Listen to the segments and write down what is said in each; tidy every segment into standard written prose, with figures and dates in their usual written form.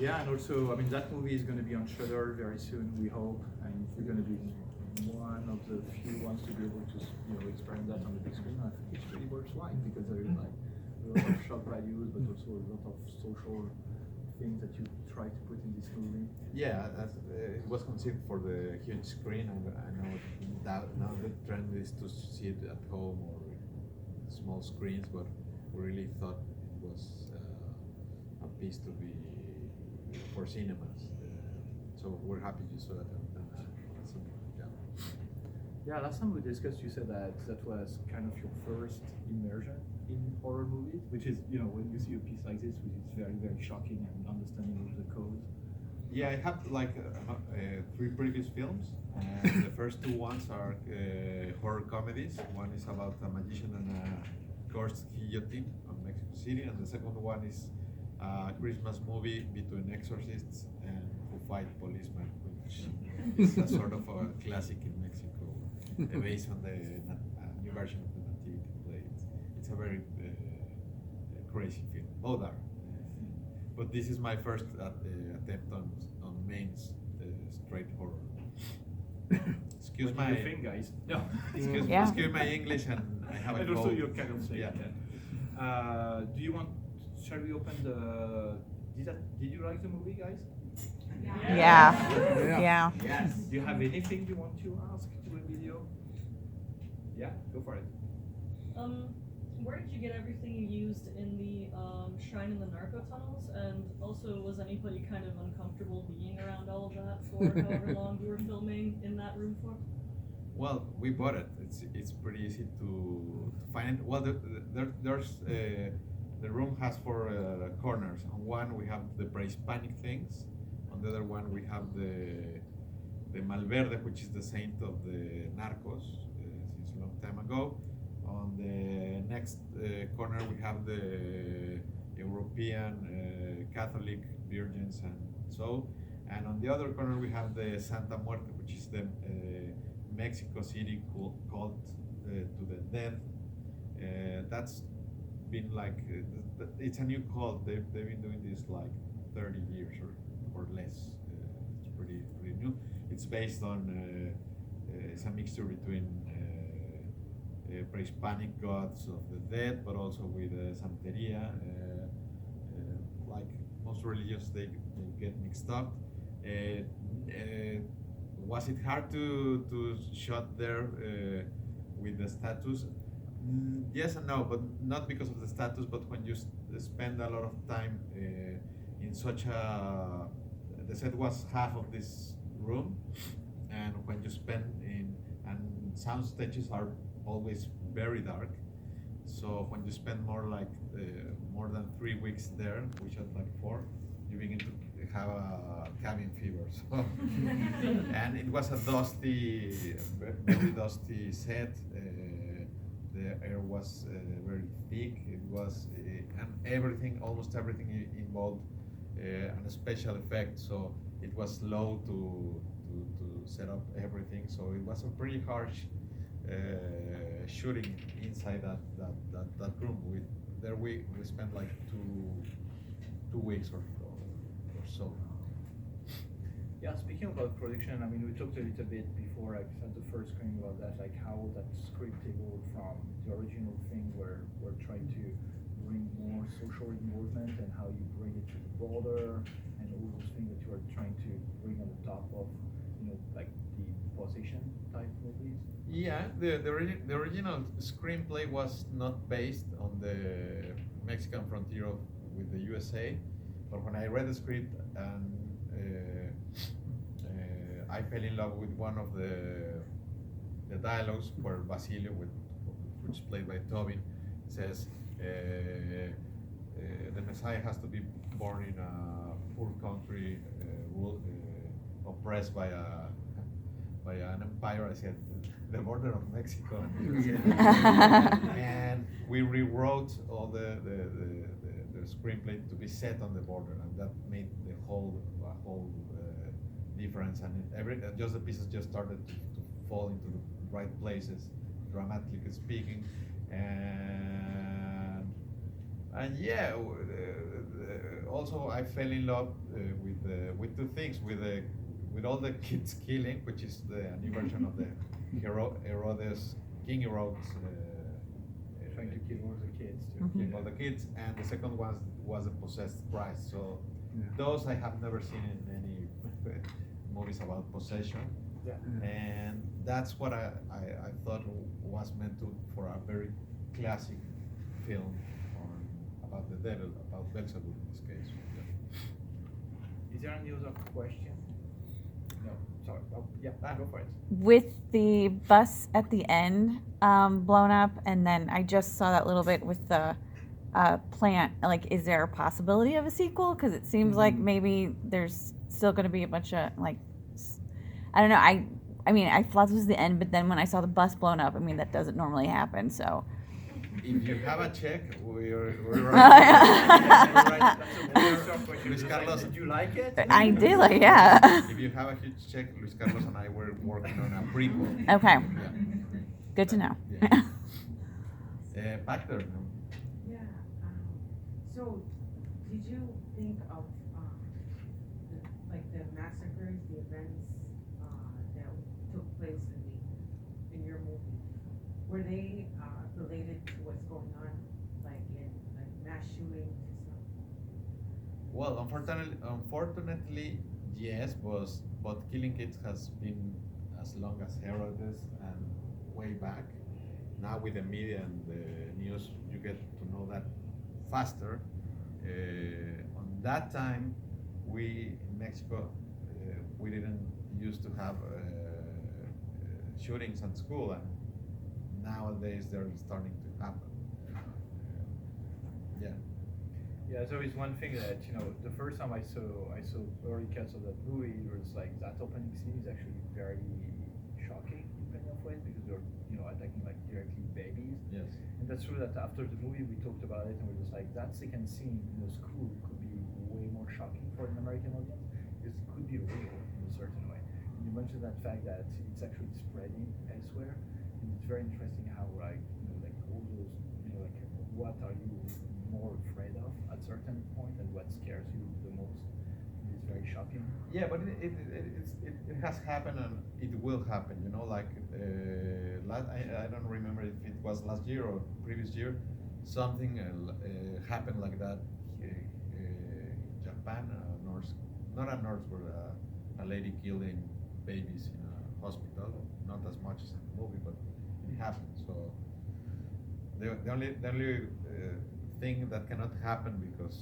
Yeah, and also, I mean, that movie is going to be on Shudder very soon, we hope, and we're going to be one of the few ones to be able to, experience that on the big screen. I think it's really worthwhile because there is like a lot of shock values, but also a lot of social things that you try to put in this movie. Yeah, it was conceived for the huge screen, and I know that now the trend is to see it at home or small screens, but we really thought it was a piece to be for cinemas. So we're happy you saw that. Yeah, last time we discussed, you said that was kind of your first immersion in horror movies, which is, when you see a piece like this, which is very, very shocking and understanding of the codes. Yeah, I have like 3 previous films, and the first 2 ones are horror comedies. One is about a magician and a cursed guillotine on Mexico City, and the second one is a Christmas movie between exorcists and who fight policemen, which is a sort of a classic in Mexico, based on the new version of the Nativity play. It's a very crazy film. Both are. But this is my first attempt on straight horror. Excuse my thing, guys. No. Excuse my English, and I have a cold. And also your kind of thing. Yeah. Do you want? Shall we open the? Did you like the movie, guys? Yeah. Yes. Do you have anything you want to ask to Emilio? Yeah, go for it. Where did you get everything you used in the shrine in the narco tunnels? And also, was anybody kind of uncomfortable being around all of that for however long you were filming in that room for? Well, we bought it. It's pretty easy to find. Well, there's the room has 4 corners. On one we have the pre-Hispanic things. On the other one we have the Malverde, which is the saint of the narcos since a long time ago. On the next corner we have the European Catholic virgins and so. And on the other corner we have the Santa Muerte, which is the Mexico City cult to the dead. That's been like, it's a new cult. They've been doing this like 30 years or less. It's pretty new. It's based on, it's a mixture between pre-Hispanic gods of the dead, but also with Santeria. Like most religions, they get mixed up. Was it hard to shot there with the statues? Yes and no, but not because of the status, but when you spend a lot of time in such a, the set was half of this room, and when you spend and sound stages are always very dark, so when you spend more than 3 weeks there, we shot like 4, you begin to have a cabin fever. So and it was a dusty, very dusty set. The air was very thick. It was and almost everything involved a special effect. So it was slow to set up everything. So it was a pretty harsh shooting inside that room. We spent like two weeks or so. Yeah, speaking about production, I mean, we talked a little bit before, like at the first screen about that, like how that script evolved from the original thing where we're trying to bring more social involvement and how you bring it to the border and all those things that you are trying to bring on the top of, like the possession type movies. Yeah, the original screenplay was not based on the Mexican frontier with the USA, but when I read the script and I fell in love with one of the dialogues where Basilio, which is played by Tobin, says the Messiah has to be born in a poor country, oppressed by an empire. I said, the border of Mexico. And we rewrote all the screenplay to be set on the border, and that made the whole difference. And just the pieces just started to fall into the right places, dramatically speaking. And yeah, also I fell in love with two things, with all the kids killing, which is the new version of the Herodes, King Herodes. Trying to kill all the kids too. Killing all the kids, and the second one was a possessed Christ. So those I have never seen in any movies about possession. Yeah. And that's what I thought was meant to for a very classic film about the devil, about Belzebuth in this case. Yeah. Is there any other question? No, sorry. Oh, yeah, go for it. With the bus at the end blown up, and then I just saw that little bit with the plant. Like, is there a possibility of a sequel? Because it seems like maybe there's still going to be a bunch of like, I don't know. I mean, I thought this was the end, but then when I saw the bus blown up, I mean, that doesn't normally happen. So. If you have a check, we're Right. Luis Carlos, Did you like it? I did, like, yeah. if you have a huge check, Luis Carlos and I were working on a prequel. Okay. Yeah. Good to know. Yeah. Back there. No? Yeah. So, did you think of the massacres, the events that took place in your movie? Were they related to what's going on, like in mass shootings and stuff? Well, unfortunately, yes, but killing kids has been as long as Herodes and way back. Now with the media and the news, you get to know that faster. On that time, we in Mexico, we didn't used to have shootings at school, and nowadays they're starting to happen. Yeah. Yeah, so it's one thing that, the first time I saw early cuts of that movie, it was like that opening scene is actually very shocking in many of ways because they're, attacking like directly babies. Yes. And that's true that after the movie we talked about it and we're just like, that second scene in the school could be way more shocking for an American audience because it could be real in a certain way. And you mentioned that fact that it's actually spreading elsewhere. And it's very interesting how like all those, what are you more afraid of at certain point and what scares you the most. It's very shocking. Yeah, but it has happened and it will happen. I don't remember if it was last year or previous year. Something happened like that in Japan. Not a nurse, but a lady killing babies in a hospital. Not as much as in the movie, but it happened. So the only thing that cannot happen because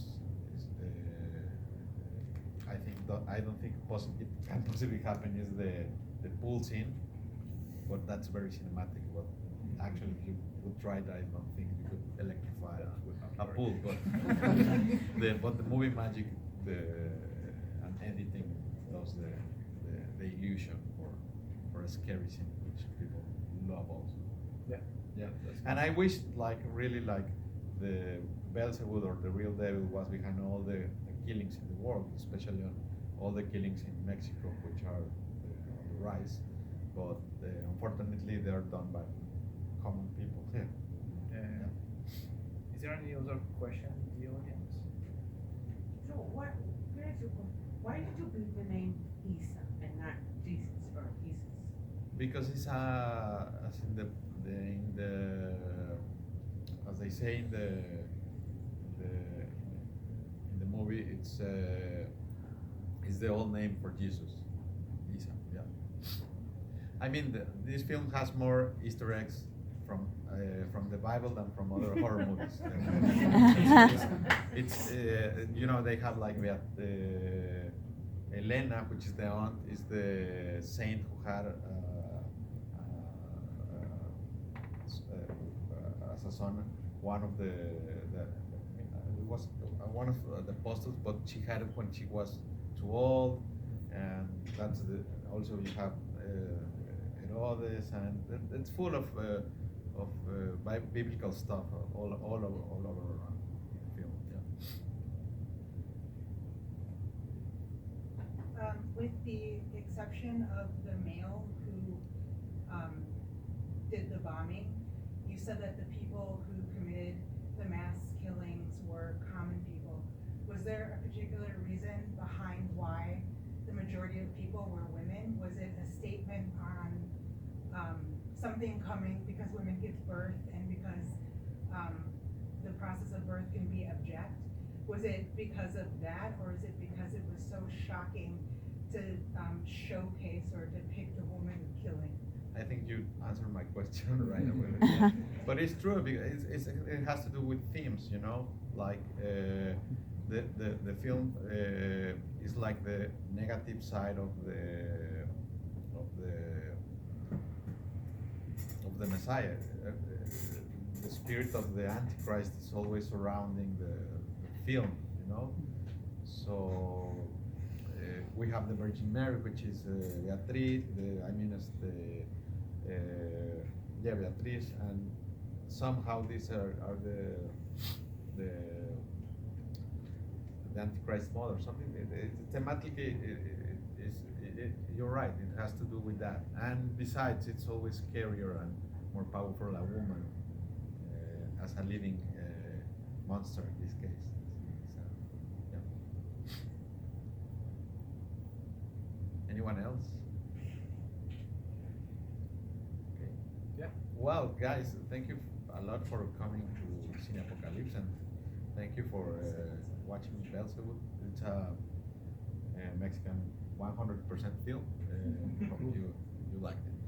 I don't think it can possibly happen is the pool scene, but that's very cinematic. But actually, if you would try that, I don't think you could electrify a pool. But the movie magic, and editing does the illusion for a scary scene, which people love also. Yeah. Yeah. And I wish really the Belzebuth or the real devil was behind all the killings in the world, especially on all the killings in Mexico, which are on the rise. But unfortunately, they are done by common people. Yeah. Is there any other question in the audience? So, why did you pick the name Isa and not Jesus or Jesus? Because it's as in the as they say in the movie, it's the old name for Jesus, Isa. Yeah. I mean, this film has more Easter eggs from the Bible than from other horror movies. It's they have like Elena, which is the aunt, is the saint who had as a son one of the was one of the apostles, but she had it when she was too old, and that's also you have Herodes, and it's full of biblical stuff all over the film. Yeah. With the exception of the male who did the bombing, you said that the people who committed the mass killings were common people. Was was there a particular reason behind why the majority of people were women? Was it a statement on something coming because women give birth and because the process of birth can be abject? Was it because of that, or is it because it was so shocking to showcase or depict a woman killing? I think you answered my question right away. Yeah. But it's true because it has to do with themes, you know, like the film is like the negative side of the Messiah. The spirit of the Antichrist is always surrounding the film, you know. So we have the Virgin Mary, which is Beatriz. Beatriz, and somehow these are the Antichrist mother. Something thematically, you're right. It has to do with that. And besides, it's always scarier and more powerful a woman as a living monster in this case. So, yeah. Anyone else? Okay. Yeah. Well, guys, thank you a lot for coming to Cinepocalypse, and thank you for watching Belzebuth. It's a Mexican 100% film. Hope you liked it.